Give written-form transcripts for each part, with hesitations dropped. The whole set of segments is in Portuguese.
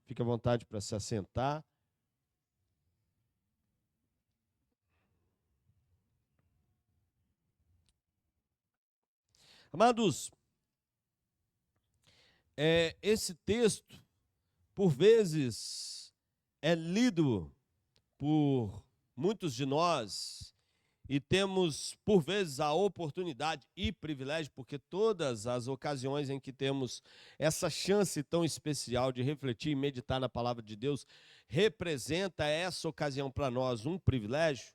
Fique à vontade para se assentar. Amados, esse texto, por vezes, é lido por muitos de nós e temos, por vezes, a oportunidade e privilégio, porque todas as ocasiões em que temos essa chance tão especial de refletir e meditar na palavra de Deus, representa essa ocasião para nós um privilégio.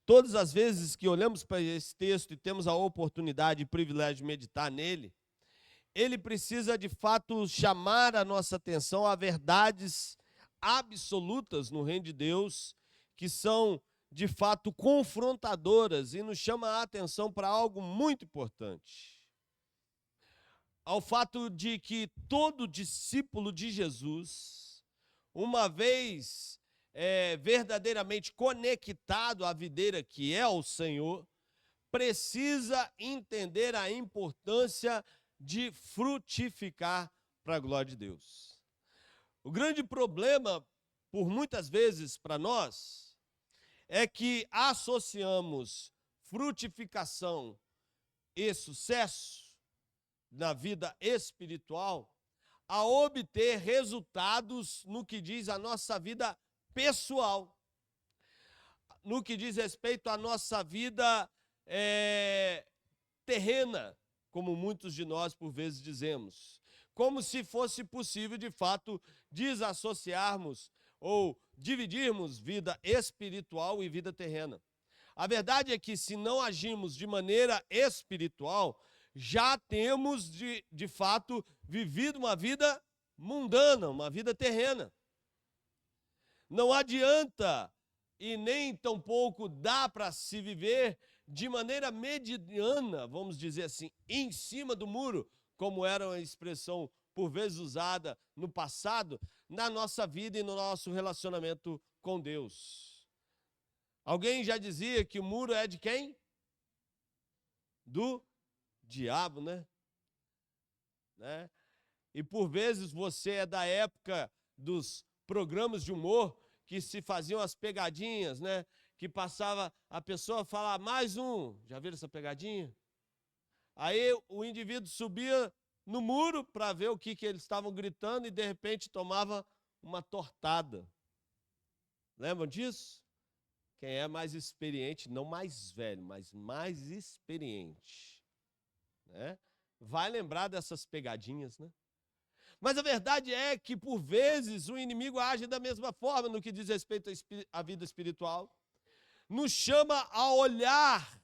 Todas as vezes que olhamos para esse texto e temos a oportunidade e privilégio de meditar nele, ele precisa de fato chamar a nossa atenção a verdades absolutas no reino de Deus, que são de fato confrontadoras e nos chama a atenção para algo muito importante. Ao fato de que todo discípulo de Jesus, uma vez verdadeiramente conectado à videira que é o Senhor, precisa entender a importância de frutificar para a glória de Deus. O grande problema, por muitas vezes para nós, é que associamos frutificação e sucesso na vida espiritual a obter resultados no que diz a nossa vida pessoal, no que diz respeito à nossa vida terrena, como muitos de nós por vezes dizemos, como se fosse possível de fato desassociarmos ou dividirmos vida espiritual e vida terrena. A verdade é que se não agimos de maneira espiritual, já temos de fato vivido uma vida mundana, uma vida terrena. Não adianta e nem tampouco dá para se viver de maneira mediana, vamos dizer assim, em cima do muro, como era uma expressão por vezes usada no passado, na nossa vida e no nosso relacionamento com Deus. Alguém já dizia que o muro é de quem? Do diabo, né? E por vezes você é da época dos programas de humor que se faziam as pegadinhas, né? Que passava a pessoa a falar mais um. Já viram essa pegadinha? Aí o indivíduo subia no muro para ver o que eles estavam gritando e de repente tomava uma tortada. Lembram disso? Quem é mais experiente, não mais velho, mas mais experiente, né? Vai lembrar dessas pegadinhas, né? Mas a verdade é que, por vezes, o inimigo age da mesma forma no que diz respeito à vida espiritual. Nos chama a olhar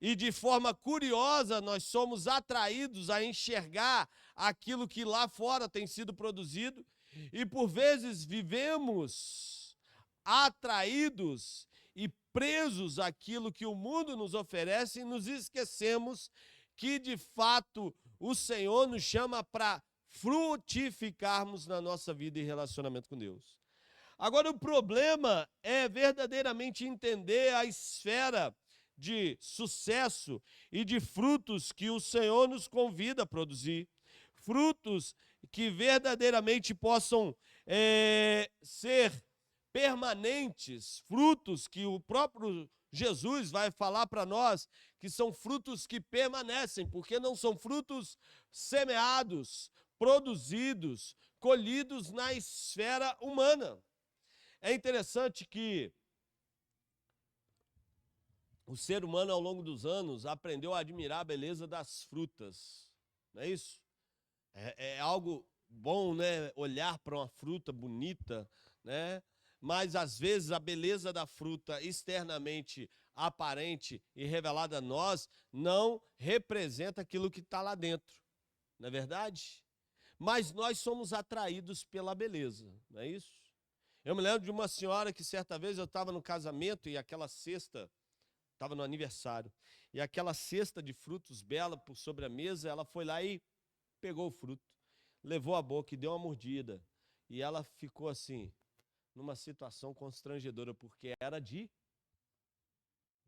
e, de forma curiosa, nós somos atraídos a enxergar aquilo que lá fora tem sido produzido e, por vezes, vivemos atraídos e presos àquilo que o mundo nos oferece e nos esquecemos que, de fato, o Senhor nos chama para frutificarmos na nossa vida e relacionamento com Deus. Agora, o problema é verdadeiramente entender a esfera de sucesso e de frutos que o Senhor nos convida a produzir. Frutos que verdadeiramente possam ser permanentes, frutos que o próprio Jesus vai falar para nós que são frutos que permanecem, porque não são frutos semeados, produzidos, colhidos na esfera humana. É interessante que o ser humano, ao longo dos anos, aprendeu a admirar a beleza das frutas, não é isso? É algo bom, né? Olhar para uma fruta bonita, né? Mas, às vezes, a beleza da fruta externamente aparente e revelada a nós não representa aquilo que está lá dentro, não é verdade? Mas nós somos atraídos pela beleza, não é isso? Eu me lembro de uma senhora que certa vez eu estava no casamento e aquela cesta, estava no aniversário, e aquela cesta de frutos bela por sobre a mesa, ela foi lá e pegou o fruto, levou à boca e deu uma mordida. E ela ficou assim, numa situação constrangedora, porque era de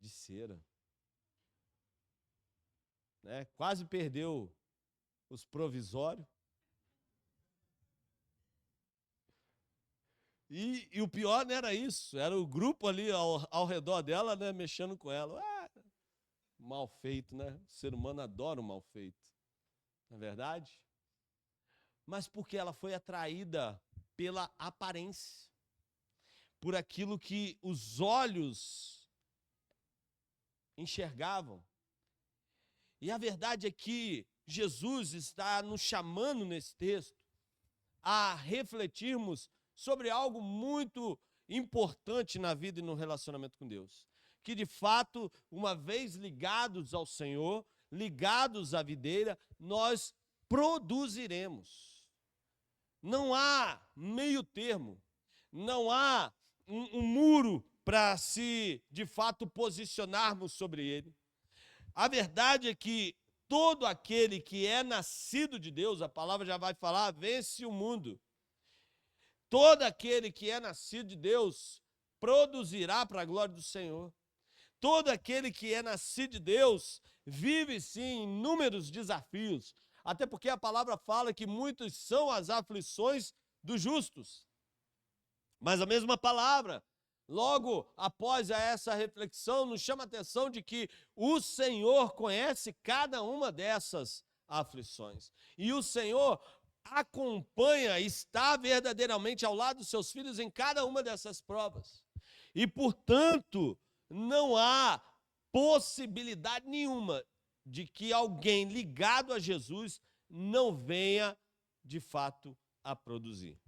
cera. Né? Quase perdeu os provisórios. E o pior não era isso, era o grupo ali ao redor dela, né, mexendo com ela. Mal feito, né? O ser humano adora o mal feito, não é verdade? Mas porque ela foi atraída pela aparência, por aquilo que os olhos enxergavam. E a verdade é que Jesus está nos chamando nesse texto a refletirmos sobre algo muito importante na vida e no relacionamento com Deus. Que de fato, uma vez ligados ao Senhor, ligados à videira, nós produziremos. Não há meio termo, não há um muro para se, de fato, posicionarmos sobre ele. A verdade é que todo aquele que é nascido de Deus, a palavra já vai falar, vence o mundo. Todo aquele que é nascido de Deus produzirá para a glória do Senhor. Todo aquele que é nascido de Deus vive, sim, inúmeros desafios. Até porque a palavra fala que muitas são as aflições dos justos. Mas a mesma palavra, logo após essa reflexão, nos chama a atenção de que o Senhor conhece cada uma dessas aflições. E o Senhor acompanha, está verdadeiramente ao lado dos seus filhos em cada uma dessas provas. E, portanto, não há possibilidade nenhuma de que alguém ligado a Jesus não venha, de fato, a produzir.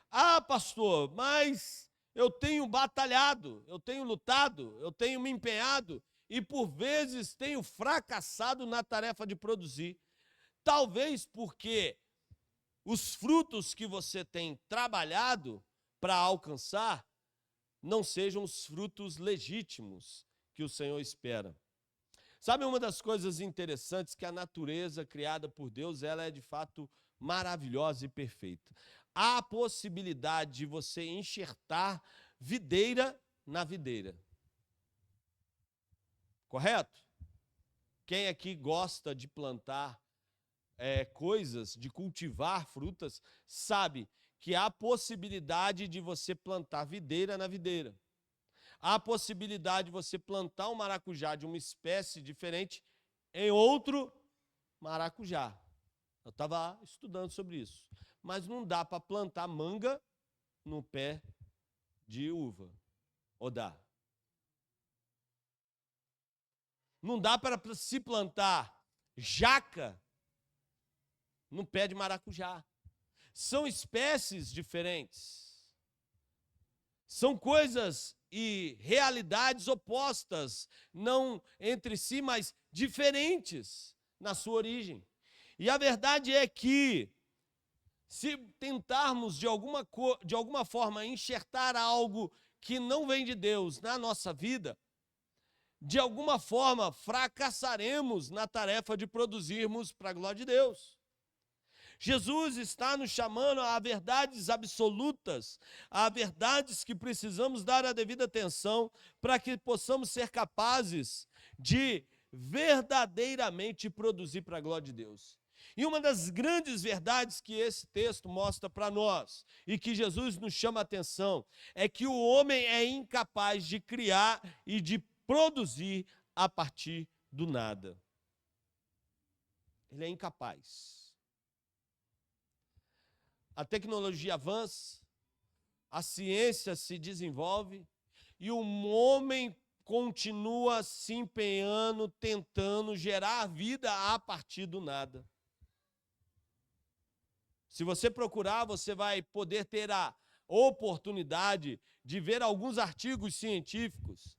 Ah, pastor, mas eu tenho batalhado, eu tenho lutado, eu tenho me empenhado e por vezes tenho fracassado na tarefa de produzir. Talvez porque os frutos que você tem trabalhado para alcançar não sejam os frutos legítimos que o Senhor espera. Sabe uma das coisas interessantes que a natureza criada por Deus, ela é de fato maravilhosa e perfeita. Há a possibilidade de você enxertar videira na videira. Correto? Quem aqui gosta de plantar coisas, de cultivar frutas, sabe que há a possibilidade de você plantar videira na videira. Há a possibilidade de você plantar um maracujá de uma espécie diferente em outro maracujá. Eu estava estudando sobre isso. Mas não dá para plantar manga no pé de uva. Ou dá? Não dá para se plantar jaca no pé de maracujá. São espécies diferentes. São coisas e realidades opostas, não entre si, mas diferentes na sua origem. E a verdade é que, se tentarmos de alguma forma enxertar algo que não vem de Deus na nossa vida, de alguma forma fracassaremos na tarefa de produzirmos para a glória de Deus. Jesus está nos chamando a verdades absolutas, a verdades que precisamos dar a devida atenção para que possamos ser capazes de verdadeiramente produzir para a glória de Deus. E uma das grandes verdades que esse texto mostra para nós e que Jesus nos chama a atenção é que o homem é incapaz de criar e de produzir a partir do nada. Ele é incapaz. A tecnologia avança, a ciência se desenvolve e o homem continua se empenhando, tentando gerar vida a partir do nada. Se você procurar, você vai poder ter a oportunidade de ver alguns artigos científicos,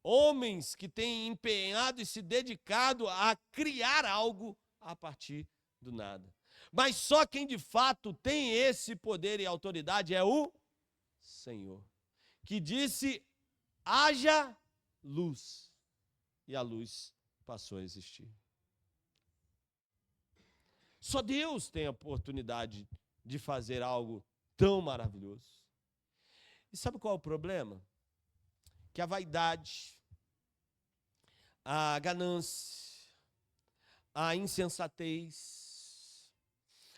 homens que têm empenhado e se dedicado a criar algo a partir do nada. Mas só quem de fato tem esse poder e autoridade é o Senhor, que disse: haja luz, e a luz passou a existir. Só Deus tem a oportunidade de fazer algo tão maravilhoso. E sabe qual é o problema? Que a vaidade, a ganância, a insensatez,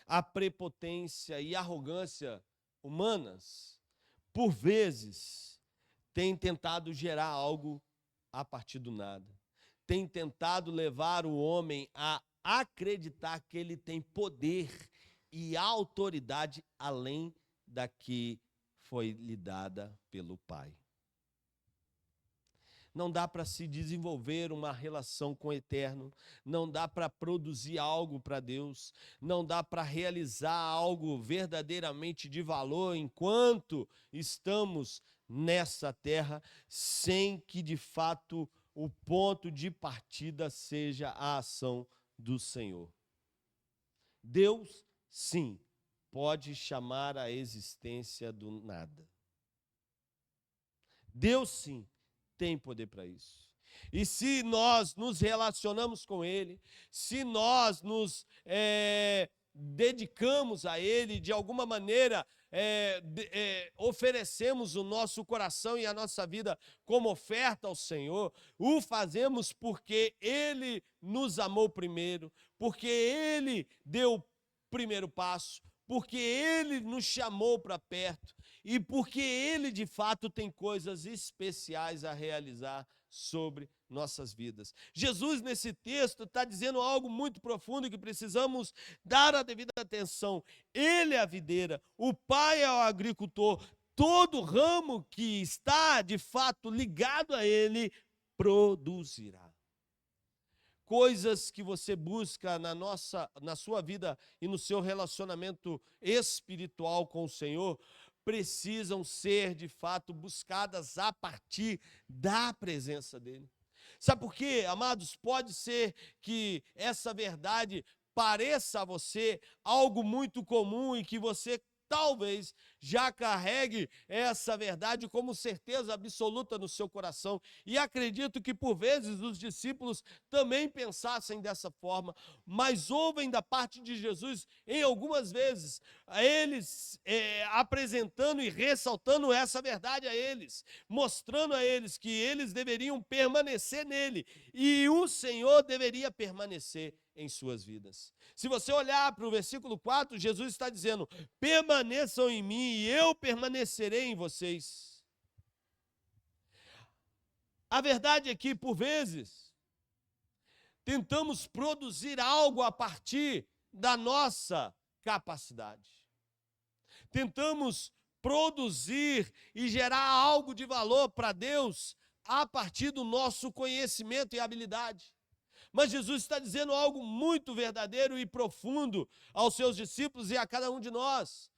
a prepotência e a arrogância humanas, por vezes, têm tentado gerar algo a partir do nada. Têm tentado levar o homem a acreditar que ele tem poder e autoridade além da que foi lhe dada pelo Pai. Não dá para se desenvolver uma relação com o Eterno, não dá para produzir algo para Deus, não dá para realizar algo verdadeiramente de valor enquanto estamos nessa terra, sem que de fato o ponto de partida seja a ação do Senhor. Deus, sim, pode chamar a existência do nada. Deus, sim, tem poder para isso. E se nós nos relacionamos com Ele, se nós nos dedicamos a Ele, de alguma maneira oferecemos o nosso coração e a nossa vida como oferta ao Senhor, o fazemos porque Ele nos amou primeiro, porque Ele deu o primeiro passo, porque Ele nos chamou para perto e porque Ele, de fato, tem coisas especiais a realizar sobre nossas vidas. Jesus, nesse texto, está dizendo algo muito profundo que precisamos dar a devida atenção. Ele é a videira, o Pai é o agricultor, todo ramo que está, de fato, ligado a Ele, produzirá. Coisas que você busca na sua vida e no seu relacionamento espiritual com o Senhor precisam ser, de fato, buscadas a partir da presença dEle. Sabe por quê, amados? Pode ser que essa verdade pareça a você algo muito comum e que você talvez já carregue essa verdade como certeza absoluta no seu coração. E acredito que por vezes os discípulos também pensassem dessa forma, mas ouvem da parte de Jesus em algumas vezes, eles apresentando e ressaltando essa verdade a eles, mostrando a eles que eles deveriam permanecer nele e o Senhor deveria permanecer em suas vidas. Se você olhar para o versículo 4, Jesus está dizendo: permaneçam em mim e eu permanecerei em vocês. A verdade é que, por vezes, tentamos produzir algo a partir da nossa capacidade. Tentamos produzir e gerar algo de valor para Deus a partir do nosso conhecimento e habilidade. Mas Jesus está dizendo algo muito verdadeiro e profundo aos seus discípulos e a cada um de nós,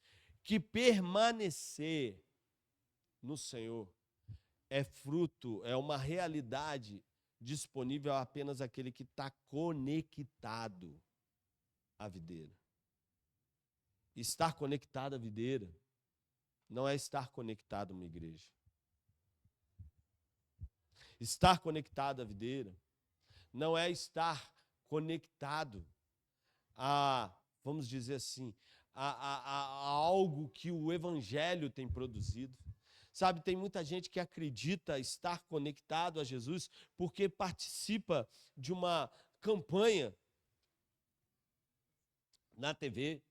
que permanecer no Senhor é fruto, é uma realidade disponível a apenas aquele que está conectado à videira. Estar conectado à videira não é estar conectado a uma igreja. Estar conectado à videira não é estar conectado a, vamos dizer assim, a algo que o Evangelho tem produzido. Sabe, tem muita gente que acredita estar conectado a Jesus porque participa de uma campanha na TV,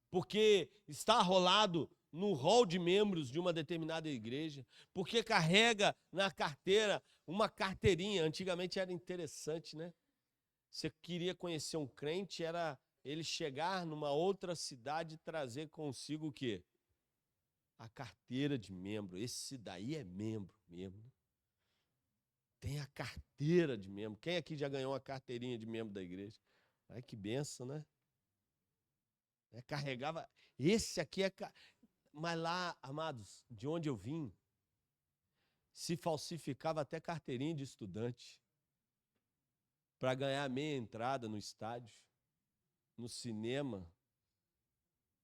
porque está rolado no hall de membros de uma determinada igreja, porque carrega na carteira uma carteirinha. Antigamente era interessante, né? Você queria conhecer um crente, era ele chegar numa outra cidade e trazer consigo o quê? A carteira de membro. Esse daí é membro mesmo. Tem a carteira de membro. Quem aqui já ganhou uma carteirinha de membro da igreja? Ai, que benção, né? Carregava. Esse aqui é... Mas lá, amados, de onde eu vim, se falsificava até carteirinha de estudante para ganhar meia entrada no estádio, no cinema,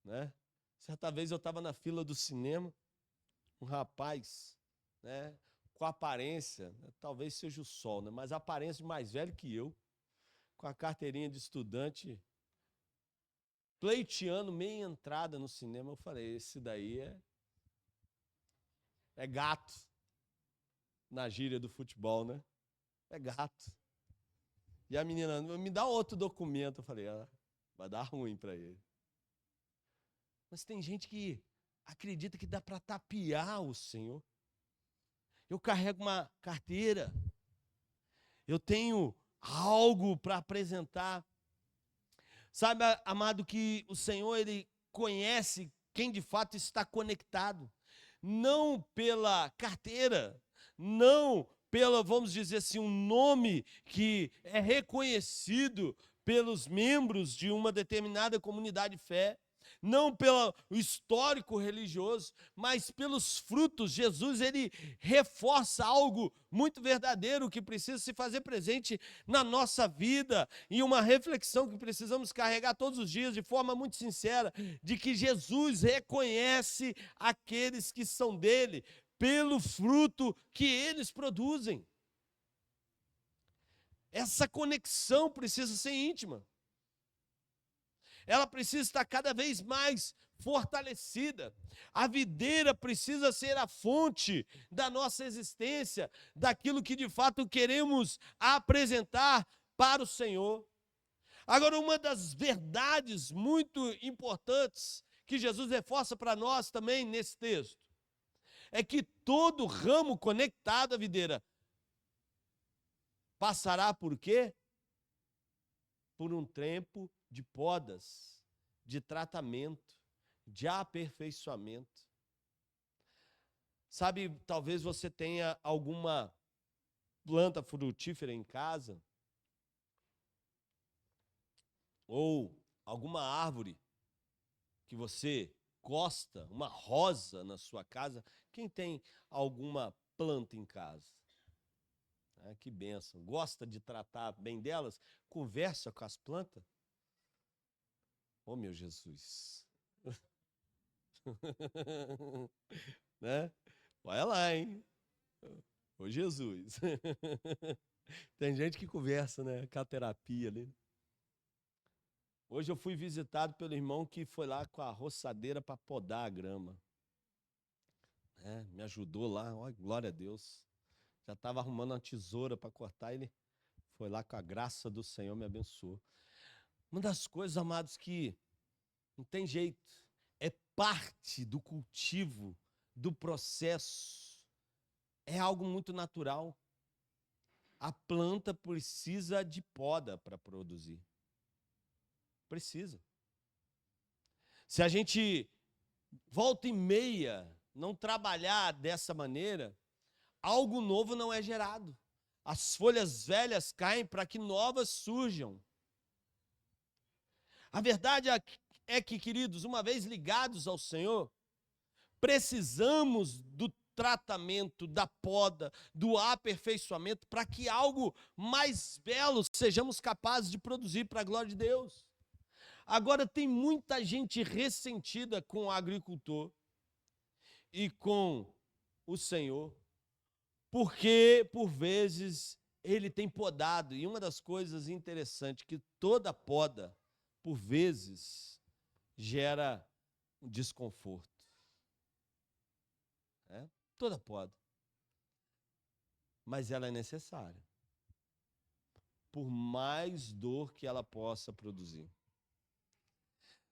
né? Certa vez eu estava na fila do cinema, um rapaz, né, com aparência, né, talvez seja o sol, né, mas a aparência de mais velho que eu, com a carteirinha de estudante, pleiteando meia entrada no cinema. Eu falei, esse daí é gato, na gíria do futebol, né? É gato. E a menina, me dá outro documento. Eu falei, vai dar ruim para ele. Mas tem gente que acredita que dá para tapear o Senhor? Eu carrego uma carteira, eu tenho algo para apresentar. Sabe, amado, que o Senhor, Ele conhece quem de fato está conectado. Não pela carteira, não pela, vamos dizer assim, um nome que é reconhecido pelos membros de uma determinada comunidade de fé, não pelo histórico religioso, mas pelos frutos. Jesus, ele reforça algo muito verdadeiro que precisa se fazer presente na nossa vida, e uma reflexão que precisamos carregar todos os dias de forma muito sincera, de que Jesus reconhece aqueles que são dele pelo fruto que eles produzem. Essa conexão precisa ser íntima. Ela precisa estar cada vez mais fortalecida. A videira precisa ser a fonte da nossa existência, daquilo que de fato queremos apresentar para o Senhor. Agora, uma das verdades muito importantes que Jesus reforça para nós também nesse texto é que todo ramo conectado à videira passará por quê? Por um tempo de podas, de tratamento, de aperfeiçoamento. Sabe, talvez você tenha alguma planta frutífera em casa, ou alguma árvore que você gosta, uma rosa na sua casa. Quem tem alguma planta em casa? Ah, que bênção. Gosta de tratar bem delas? Conversa com as plantas? Oh, meu Jesus. Né? Olha lá, hein? Ô, Jesus. Tem gente que conversa, né? Aquela terapia ali. Hoje eu fui visitado pelo irmão que foi lá com a roçadeira para podar a grama. Me ajudou lá, ó, glória a Deus. Já estava arrumando uma tesoura para cortar, ele foi lá com a graça do Senhor, me abençoou. Uma das coisas, amados, que não tem jeito, é parte do cultivo, do processo, é algo muito natural. A planta precisa de poda para produzir. Precisa. Se a gente volta e meia não trabalhar dessa maneira, algo novo não é gerado. As folhas velhas caem para que novas surjam. A verdade é que, queridos, uma vez ligados ao Senhor, precisamos do tratamento, da poda, do aperfeiçoamento, para que algo mais belo sejamos capazes de produzir para a glória de Deus. Agora, tem muita gente ressentida com o agricultor e com o Senhor, porque, por vezes, ele tem podado. E uma das coisas interessantes, que toda poda, por vezes, gera um desconforto. Toda poda. Mas ela é necessária, por mais dor que ela possa produzir.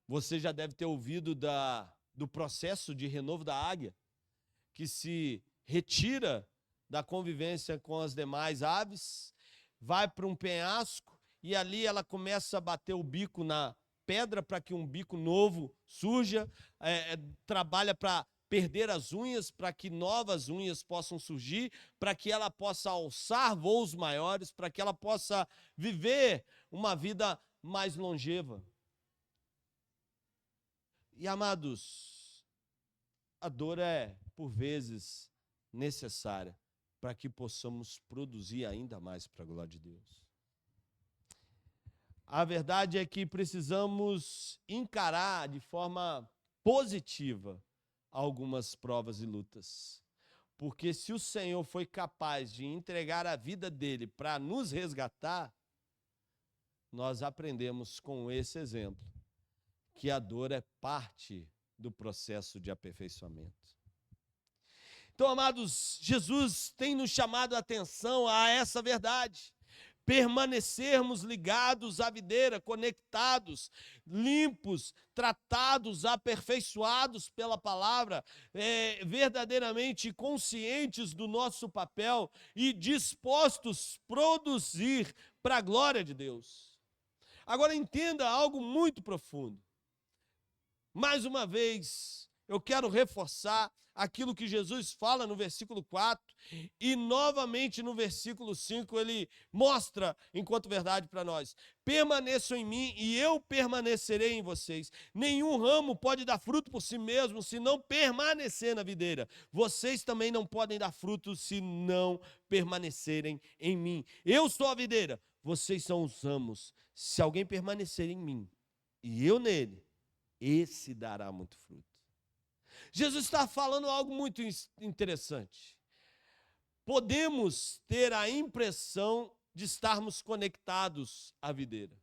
Você já deve ter ouvido do processo de renovo da águia, que se retira da convivência com as demais aves, vai para um penhasco e ali ela começa a bater o bico na pedra para que um bico novo surja, trabalha para perder as unhas, para que novas unhas possam surgir, para que ela possa alçar voos maiores, para que ela possa viver uma vida mais longeva. E, amados, a dor é, por vezes, necessária para que possamos produzir ainda mais para a glória de Deus. A verdade é que precisamos encarar de forma positiva algumas provas e lutas. Porque se o Senhor foi capaz de entregar a vida dele para nos resgatar, nós aprendemos com esse exemplo que a dor é parte do processo de aperfeiçoamento. Então, amados, Jesus tem nos chamado a atenção a essa verdade. permanecermos ligados à videira, conectados, limpos, tratados, aperfeiçoados pela palavra, verdadeiramente conscientes do nosso papel e dispostos a produzir para a glória de Deus. Agora entenda algo muito profundo. Mais uma vez, eu quero reforçar aquilo que Jesus fala no versículo 4 e novamente no versículo 5 ele mostra enquanto verdade para nós. Permaneçam em mim e eu permanecerei em vocês. Nenhum ramo pode dar fruto por si mesmo se não permanecer na videira. Vocês também não podem dar fruto se não permanecerem em mim. Eu sou a videira, vocês são os ramos. Se alguém permanecer em mim e eu nele, esse dará muito fruto. Jesus está falando algo muito interessante. Podemos ter a impressão de estarmos conectados à videira.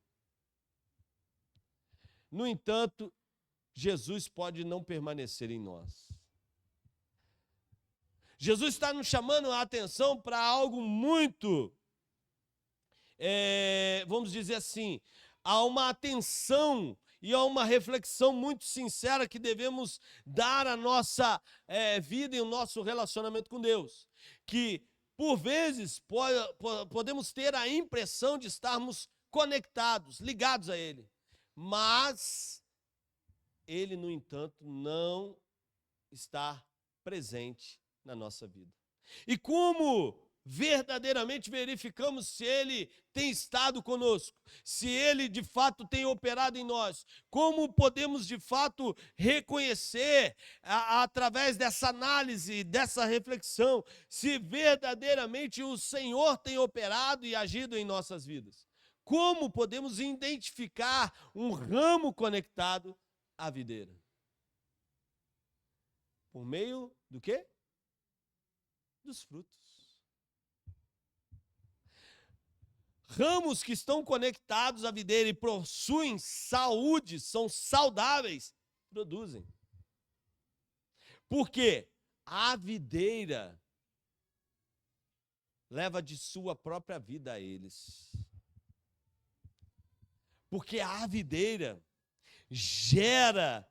No entanto, Jesus pode não permanecer em nós. Jesus está nos chamando a atenção para algo muito, vamos dizer assim, há uma atenção e há uma reflexão muito sincera que devemos dar à nossa vida e ao nosso relacionamento com Deus. Que, por vezes, podemos ter a impressão de estarmos conectados, ligados a Ele. Mas Ele, no entanto, não está presente na nossa vida. E como verdadeiramente verificamos se Ele tem estado conosco, se Ele de fato tem operado em nós, como podemos de fato reconhecer, através dessa análise, dessa reflexão, se verdadeiramente o Senhor tem operado e agido em nossas vidas? Como podemos identificar um ramo conectado à videira? Por meio do quê? Dos frutos. Ramos que estão conectados à videira e possuem saúde, são saudáveis, produzem. Porque a videira leva de sua própria vida a eles. Porque a videira gera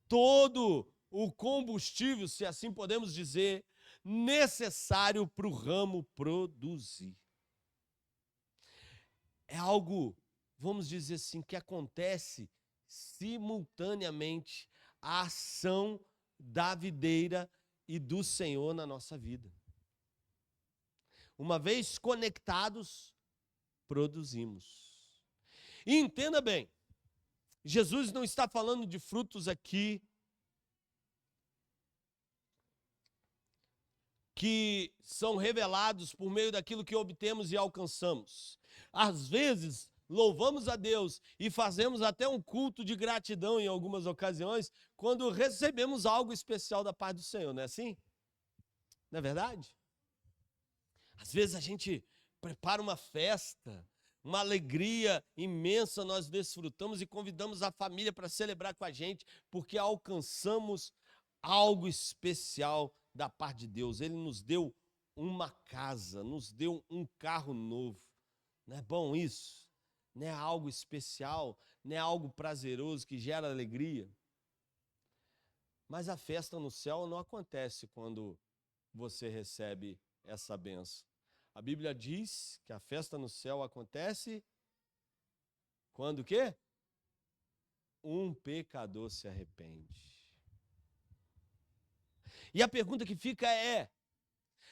todo o combustível, se assim podemos dizer, necessário para o ramo produzir. É algo, vamos dizer assim, que acontece simultaneamente a ação da videira e do Senhor na nossa vida. Uma vez conectados, produzimos. E entenda bem, Jesus não está falando de frutos aqui que são revelados por meio daquilo que obtemos e alcançamos. Às vezes, louvamos a Deus e fazemos até um culto de gratidão em algumas ocasiões, quando recebemos algo especial da parte do Senhor, não é assim? Não é verdade? Às vezes a gente prepara uma festa, uma alegria imensa, nós desfrutamos e convidamos a família para celebrar com a gente, porque alcançamos algo especial da parte de Deus. Ele nos deu uma casa, nos deu um carro novo. Não é bom isso? Não é algo especial? Não é algo prazeroso que gera alegria? Mas a festa no céu não acontece quando você recebe essa bênção. A Bíblia diz que a festa no céu acontece quando o quê? Um pecador se arrepende. E a pergunta que fica é: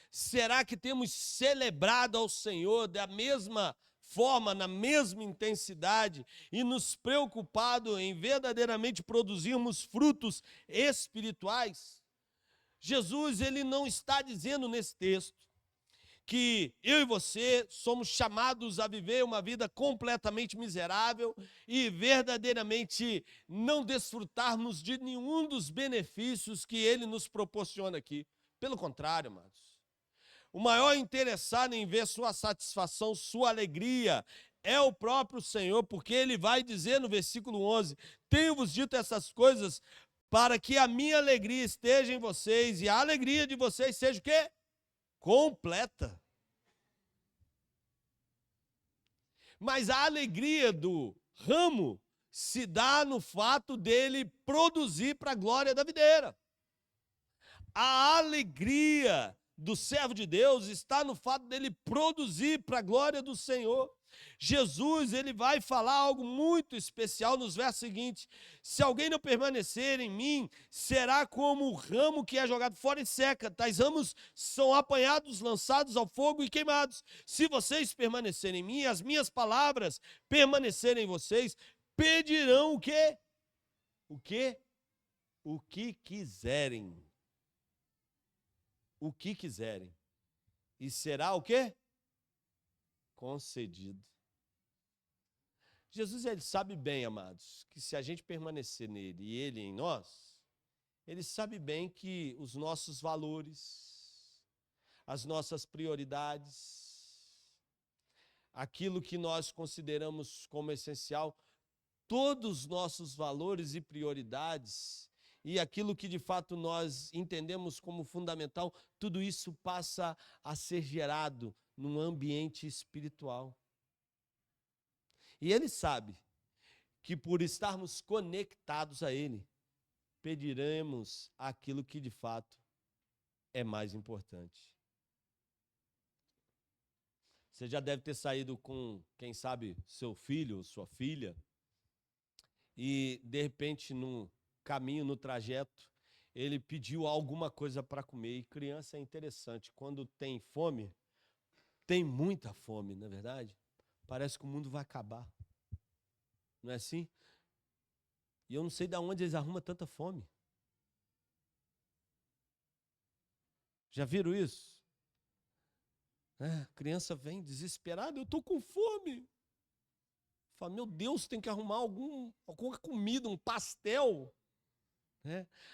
será que temos celebrado ao Senhor da mesma forma, na mesma intensidade e nos preocupado em verdadeiramente produzirmos frutos espirituais? Jesus, ele não está dizendo nesse texto que eu e você somos chamados a viver uma vida completamente miserável e verdadeiramente não desfrutarmos de nenhum dos benefícios que ele nos proporciona aqui. Pelo contrário, amados. O maior interessado em ver sua satisfação, sua alegria, é o próprio Senhor, porque ele vai dizer no versículo 11, tenho-vos dito essas coisas para que a minha alegria esteja em vocês e a alegria de vocês seja o quê? Completa. Mas a alegria do ramo se dá no fato dele produzir para a glória da videira. A alegria do servo de Deus está no fato dele produzir para a glória do Senhor. Jesus, ele vai falar algo muito especial nos versos seguintes: se alguém não permanecer em mim, será como o ramo que é jogado fora e seca. Tais ramos são apanhados, lançados ao fogo e queimados. Se vocês permanecerem em mim, as minhas palavras permanecerem em vocês, pedirão o quê? O quê? O que quiserem. O que quiserem. E será o quê? Concedido. Jesus, ele sabe bem, amados, que se a gente permanecer nele e ele em nós, ele sabe bem que os nossos valores, as nossas prioridades, aquilo que nós consideramos como essencial, todos os nossos valores e prioridades, e aquilo que de fato nós entendemos como fundamental, tudo isso passa a ser gerado num ambiente espiritual. E ele sabe que por estarmos conectados a ele, pediremos aquilo que de fato é mais importante. Você já deve ter saído com, quem sabe, seu filho ou sua filha, e de repente no caminho, no trajeto, ele pediu alguma coisa para comer. E criança é interessante, quando tem fome, tem muita fome, não é verdade? Parece que o mundo vai acabar. Não é assim? E eu não sei de onde eles arrumam tanta fome. Já viram isso? A criança vem desesperada, eu estou com fome. Fala, meu Deus, tem que arrumar alguma comida, um pastel.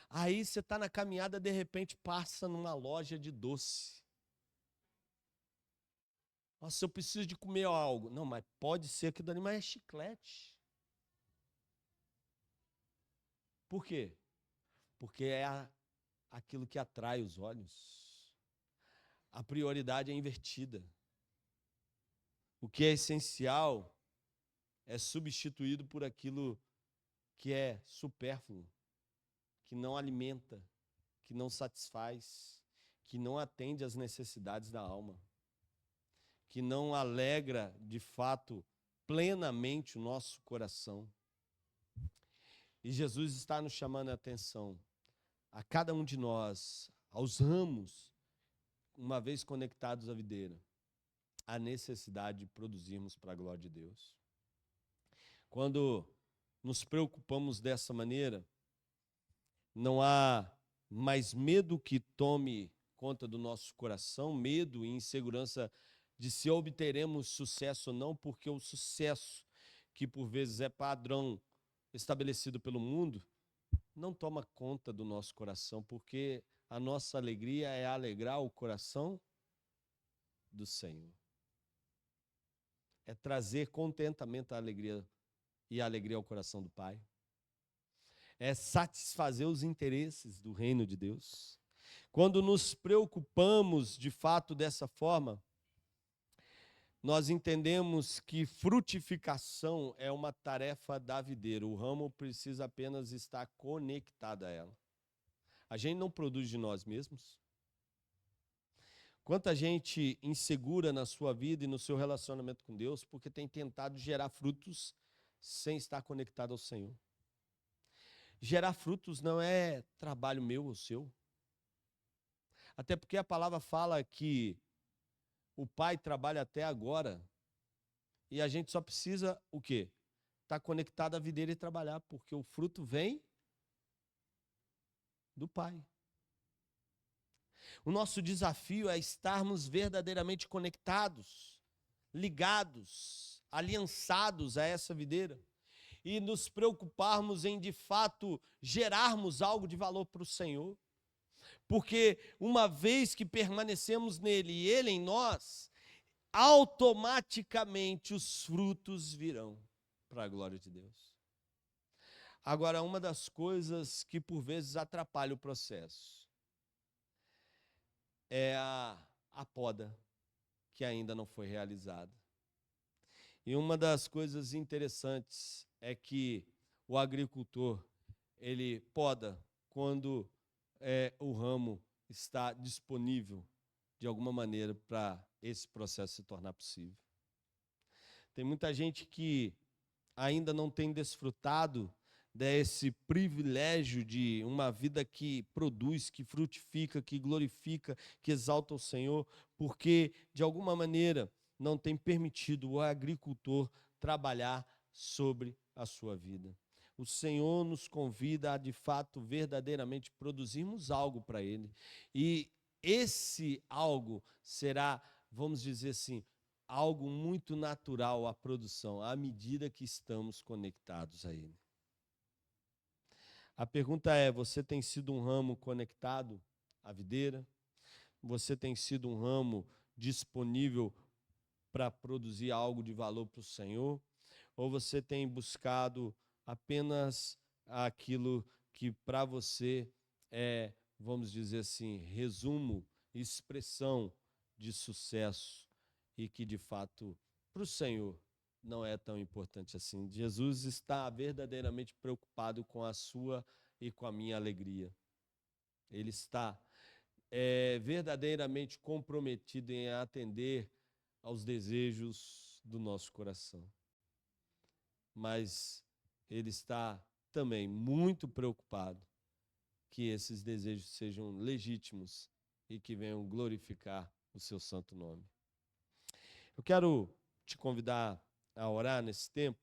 Aí você está na caminhada, de repente passa numa loja de doce. Nossa, eu preciso de comer algo. Não, mas pode ser aquilo ali, mas é chiclete. Por quê? Porque é aquilo que atrai os olhos. A prioridade é invertida. O que é essencial é substituído por aquilo que é supérfluo, que não alimenta, que não satisfaz, que não atende às necessidades da alma, que não alegra, de fato, plenamente o nosso coração. E Jesus está nos chamando a atenção, a cada um de nós, aos ramos, uma vez conectados à videira, a necessidade de produzirmos para a glória de Deus. Quando nos preocupamos dessa maneira, não há mais medo que tome conta do nosso coração, medo e insegurança de se obteremos sucesso ou não, porque o sucesso, que por vezes é padrão estabelecido pelo mundo, não toma conta do nosso coração, porque a nossa alegria é alegrar o coração do Senhor. É trazer contentamento à alegria e alegria ao coração do Pai. É satisfazer os interesses do reino de Deus. Quando nos preocupamos de fato dessa forma, nós entendemos que frutificação é uma tarefa da videira. O ramo precisa apenas estar conectado a ela. A gente não produz de nós mesmos. Quanta gente insegura na sua vida e no seu relacionamento com Deus porque tem tentado gerar frutos sem estar conectado ao Senhor. Gerar frutos não é trabalho meu ou seu. Até porque a palavra fala que o Pai trabalha até agora e a gente só precisa o quê? Estar conectado à videira e trabalhar, porque o fruto vem do Pai. O nosso desafio é estarmos verdadeiramente conectados, ligados, aliançados a essa videira e nos preocuparmos em, de fato, gerarmos algo de valor para o Senhor. Porque uma vez que permanecemos nele e ele em nós, automaticamente os frutos virão para a glória de Deus. Agora, uma das coisas que por vezes atrapalha o processo é a poda que ainda não foi realizada. E uma das coisas interessantes é que o agricultor, ele poda quando o ramo está disponível de alguma maneira para esse processo se tornar possível. Tem muita gente que ainda não tem desfrutado desse privilégio de uma vida que produz, que frutifica, que glorifica, que exalta o Senhor, porque, de alguma maneira, não tem permitido o agricultor trabalhar sobre a sua vida. O Senhor nos convida a, de fato, verdadeiramente produzirmos algo para Ele. E esse algo será, vamos dizer assim, algo muito natural à produção, à medida que estamos conectados a Ele. A pergunta é: você tem sido um ramo conectado à videira? Você tem sido um ramo disponível para produzir algo de valor para o Senhor? Ou você tem buscado apenas aquilo que para você é, vamos dizer assim, resumo, expressão de sucesso e que de fato para o Senhor não é tão importante assim? Jesus está verdadeiramente preocupado com a sua e com a minha alegria. Ele está verdadeiramente comprometido em atender aos desejos do nosso coração. Mas Ele está também muito preocupado que esses desejos sejam legítimos e que venham glorificar o seu santo nome. Eu quero te convidar a orar nesse tempo.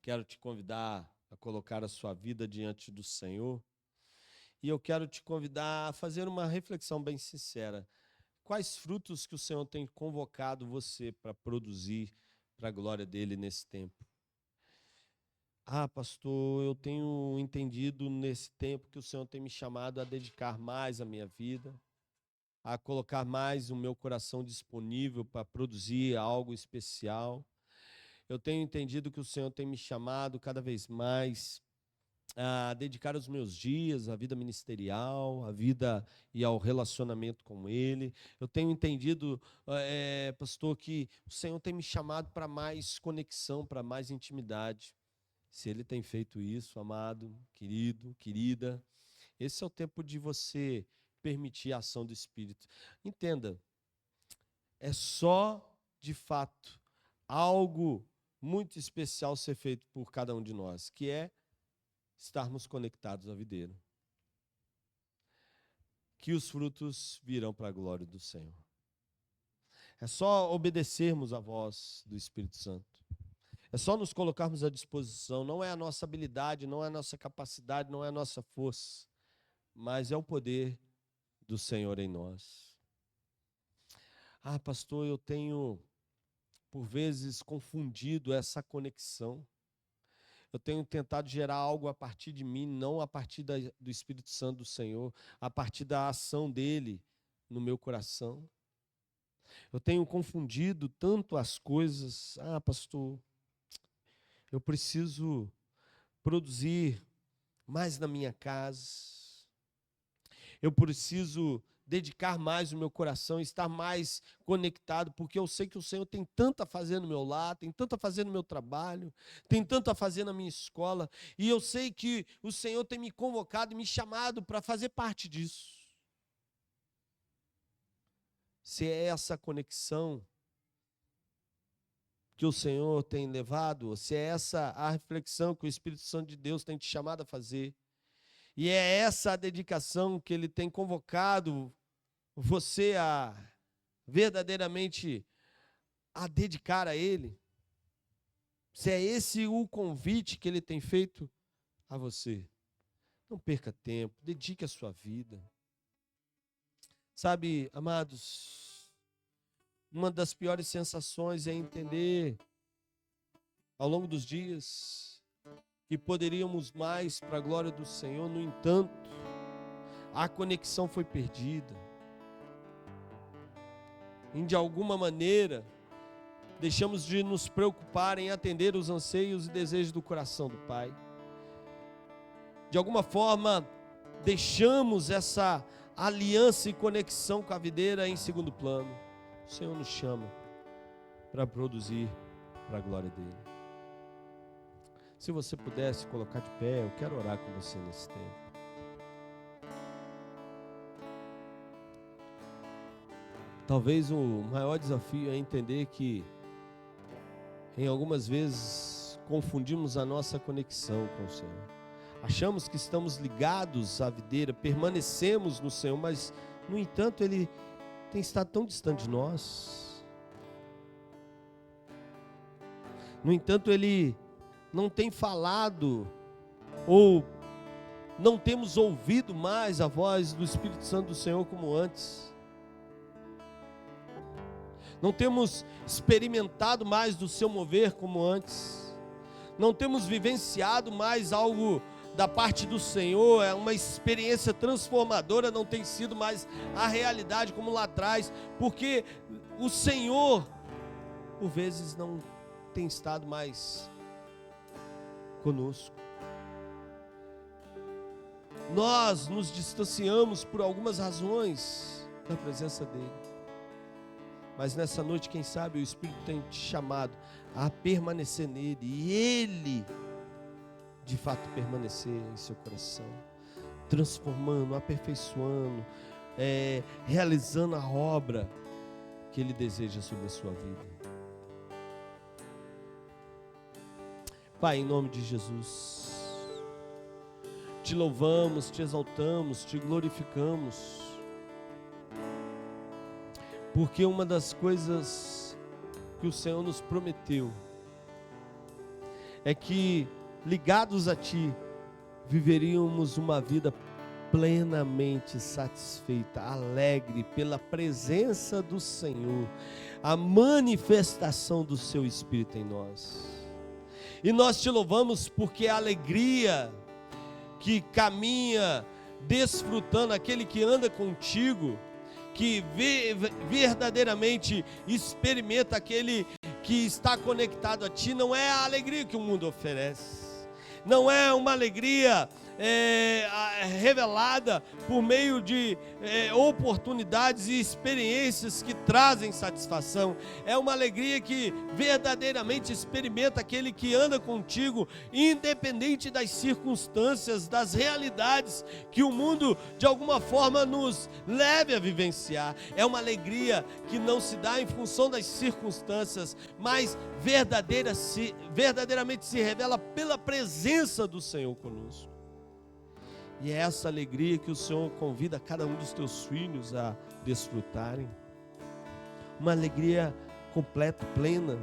Quero te convidar a colocar a sua vida diante do Senhor. E eu quero te convidar a fazer uma reflexão bem sincera. Quais frutos que o Senhor tem convocado você para produzir para a glória dele nesse tempo? Ah, pastor, eu tenho entendido nesse tempo que o Senhor tem me chamado a dedicar mais a minha vida, a colocar mais o meu coração disponível para produzir algo especial. Eu tenho entendido que o Senhor tem me chamado cada vez mais a dedicar os meus dias à vida ministerial, à vida e ao relacionamento com Ele. Eu tenho entendido, pastor, que o Senhor tem me chamado para mais conexão, para mais intimidade. Se Ele tem feito isso, amado, querido, querida, esse é o tempo de você permitir a ação do Espírito. Entenda, é só, de fato, algo muito especial ser feito por cada um de nós, que é estarmos conectados à videira. Que os frutos virão para a glória do Senhor. É só obedecermos à voz do Espírito Santo. É só nos colocarmos à disposição. Não é a nossa habilidade, não é a nossa capacidade, não é a nossa força, mas é o poder do Senhor em nós. Ah, pastor, eu tenho, por vezes, confundido essa conexão. Eu tenho tentado gerar algo a partir de mim, não a partir do Espírito Santo do Senhor, a partir da ação dele no meu coração. Eu tenho confundido tanto as coisas. Ah, pastor, eu preciso produzir mais na minha casa. Eu preciso dedicar mais o meu coração, estar mais conectado, porque eu sei que o Senhor tem tanto a fazer no meu lar, tem tanto a fazer no meu trabalho, tem tanto a fazer na minha escola, e eu sei que o Senhor tem me convocado e me chamado para fazer parte disso. Se é essa conexão que o Senhor tem levado, se é essa a reflexão que o Espírito Santo de Deus tem te chamado a fazer, e é essa a dedicação que Ele tem convocado você a verdadeiramente a dedicar a Ele, se é esse o convite que Ele tem feito a você, não perca tempo, dedique a sua vida. Sabe, amados, uma das piores sensações é entender ao longo dos dias que poderíamos mais para a glória do Senhor, no entanto, a conexão foi perdida. E de alguma maneira, deixamos de nos preocupar em atender os anseios e desejos do coração do Pai. De alguma forma, deixamos essa aliança e conexão com a videira em segundo plano. O Senhor nos chama para produzir para a glória dele. Se você pudesse colocar de pé, eu quero orar com você nesse tempo. Talvez o maior desafio é entender que em algumas vezes confundimos a nossa conexão com o Senhor. Achamos que estamos ligados à videira, permanecemos no Senhor, mas no entanto Ele tem estado tão distante de nós. No entanto Ele não tem falado, ou não temos ouvido mais a voz do Espírito Santo do Senhor como antes. Não temos experimentado mais do seu mover como antes. Não temos vivenciado mais algo da parte do Senhor. É uma experiência transformadora, não tem sido mais a realidade como lá atrás, porque o Senhor, por vezes, não tem estado mais conosco. Nós nos distanciamos por algumas razões da presença dEle. Mas nessa noite, quem sabe, o Espírito tem te chamado a permanecer nele, e Ele, de fato, permanecer em seu coração, transformando, aperfeiçoando, realizando a obra que Ele deseja sobre a sua vida. Pai, em nome de Jesus, te louvamos, te exaltamos, te glorificamos, porque uma das coisas que o Senhor nos prometeu é que, ligados a Ti, viveríamos uma vida plenamente satisfeita, alegre pela presença do Senhor, a manifestação do Seu Espírito em nós. E nós te louvamos porque a alegria que caminha desfrutando, aquele que anda contigo, que verdadeiramente experimenta aquele que está conectado a Ti, não é a alegria que o mundo oferece, não é uma alegria revelada por meio de oportunidades e experiências que trazem satisfação. É uma alegria que verdadeiramente experimenta aquele que anda contigo, independente das circunstâncias, das realidades que o mundo de alguma forma nos leve a vivenciar. É uma alegria que não se dá em função das circunstâncias, mas verdadeiramente se revela pela presença do Senhor conosco. E é essa alegria que o Senhor convida cada um dos teus filhos a desfrutarem. Uma alegria completa, plena.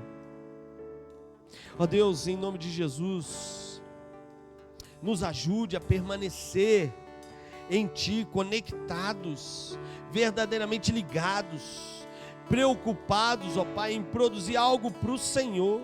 Ó Deus, em nome de Jesus, nos ajude a permanecer em Ti, conectados, verdadeiramente ligados, preocupados, ó Pai, em produzir algo para o Senhor,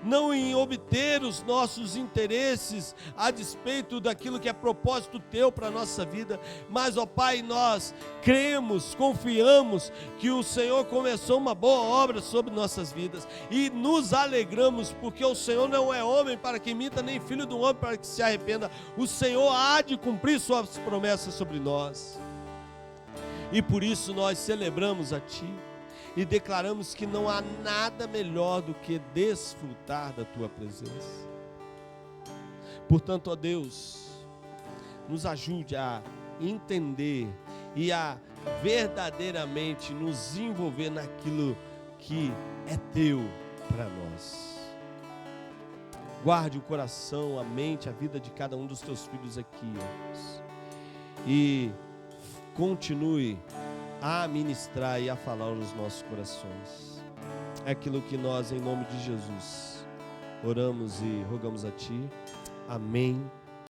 não em obter os nossos interesses a despeito daquilo que é propósito Teu para a nossa vida, mas, ó Pai, nós cremos, confiamos que o Senhor começou uma boa obra sobre nossas vidas, e nos alegramos, porque o Senhor não é homem para que minta, nem filho do homem para que se arrependa. O Senhor há de cumprir Suas promessas sobre nós, e por isso nós celebramos a Ti, e declaramos que não há nada melhor do que desfrutar da Tua presença. Portanto, ó Deus, nos ajude a entender e a verdadeiramente nos envolver naquilo que é Teu para nós. Guarde o coração, a mente, a vida de cada um dos Teus filhos aqui, ó Deus, e continue a ministrar e a falar nos nossos corações. É aquilo que nós, em nome de Jesus, oramos e rogamos a Ti. Amém.